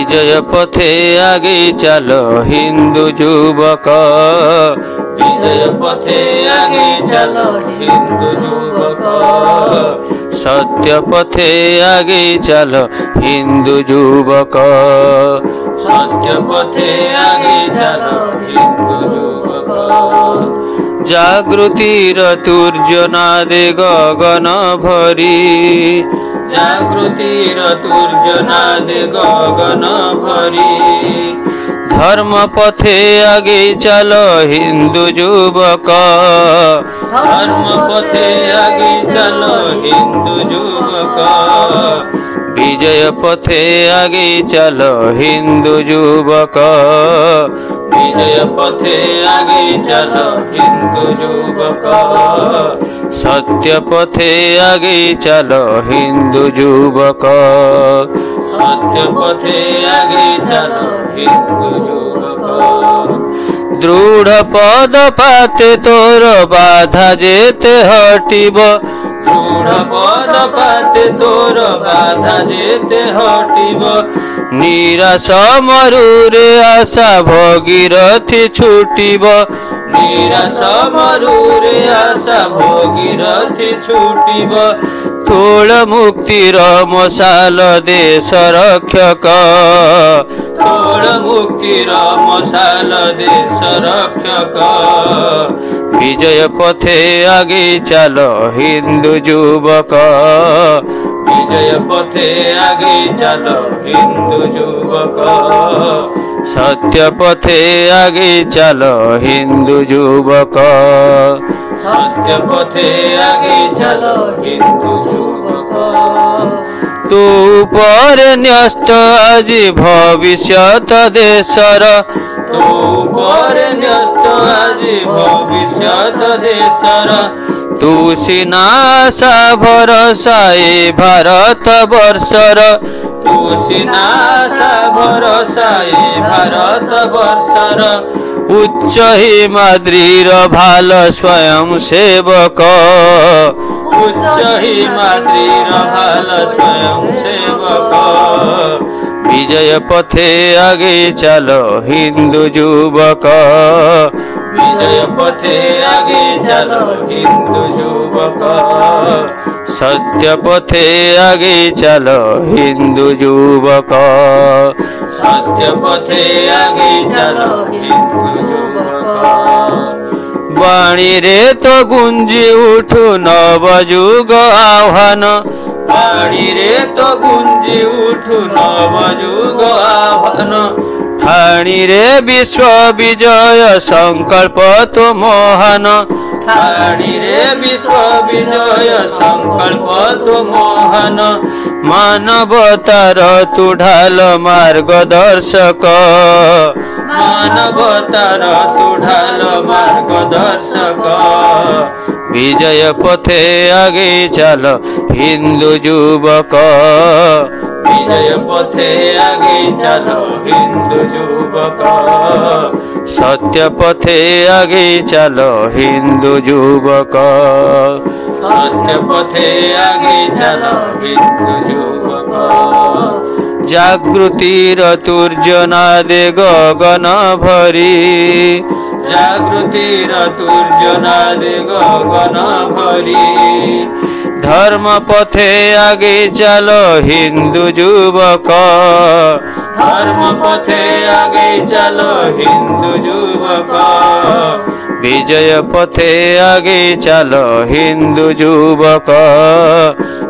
विजय पथे आगे चलो हिंदू युवक, विजय पथे आगे चलो हिंदू युवक, सत्य पथे आगे चलो हिंदू युवक, सत्य पथे आगे चलो हिंदू युवक। जागृतिर तूर्यनादे गगन भरी, जागृतिर तूर्यनादे गगन भरी, धर्म पथे आगे चलो हिंदू युवक, धर्म पथे आगे चलो हिंदू युवक, विजय पथे आगे चलो हिंदू युवक, विजय पथे आगे चलो हिंदू युवक, सत्य पथे आगे चलो हिंदू युवक, सत्य पथे आगे चलो हिंदू युवक। दृढ़ पद पाते तोर बाधा जेते हटिब, दृढ़ पद पाते तोर बाधा जेते हटिब, निराश मरुरे आशा भगीरथी छुटिब, निराश मरुरे आशा भगीरथी छुटिब, तोल मुक्तिर मशाल देश रक्षक, तोल मुक्तिर मशाल देश रक्षक, विजय पथे आगे चलो हिंदू युवक, विजय पथे आगे चलो हिंदू युवक, सत्य पथे आगे चलो हिंदू युवक, सत्य पथे आगे चलो हिंदू युवक। तू पर न्यस्त आज भविष्यत देशर, तू पर न्यस्त आज भविष्यत देशर, तू सिना आशा भरोसा ए भारत वर्षर, तू सिना आशा भरोसा ए भारत वर्षर, उच्च हिमाद्रीर भाल स्वयं सेवक, उच्च हिमाद्रीर भाल स्वयं सेवक, विजय पथे आगे चलो हिंदू युवक, विजय पथे आगे चलो हिंदू युवक, सत्य पथे आगे चलो हिंदू युवक, सत्य पथे आगे चलो हिंदू युवक। वाणी रे तो गुंजी उठु नव युग आह्वान, वाणी रे तो गुंजी उठु नव युग आह्वान, ठाणी रे विश्व विजय संकल्प तो महान, ठाणी रे विश्व विजय संकल्प तो महान, मानवतार तू ढाल मार्गदर्शक, मानवतार तू ढाल मार्गदर्शक, विजय पथे आगे चलो हिंदू युवक, विजय पथे आगे चलो हिंदू युवक, सत्य पथे आगे चलो हिंदू युवक, सत्य पथे आगे चलो हिंदू युवक। जागृतिर तूर्यनादे गगन भरी, जागृतिर तूर्यनादे गगन भरी, धर्म पथे आगे चलो हिंदू युवक, धर्म पथे आगे चलो हिंदू युवक, विजय पथे आगे चलो हिंदू युवक,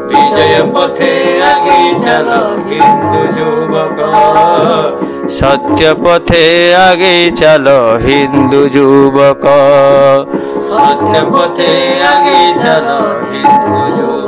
विजय पथे आगे चलो हिंदू युवक, सत्य पथे आगे चलो हिंदू युवक, सत्य पथे आगे चलो हिंदू युवक।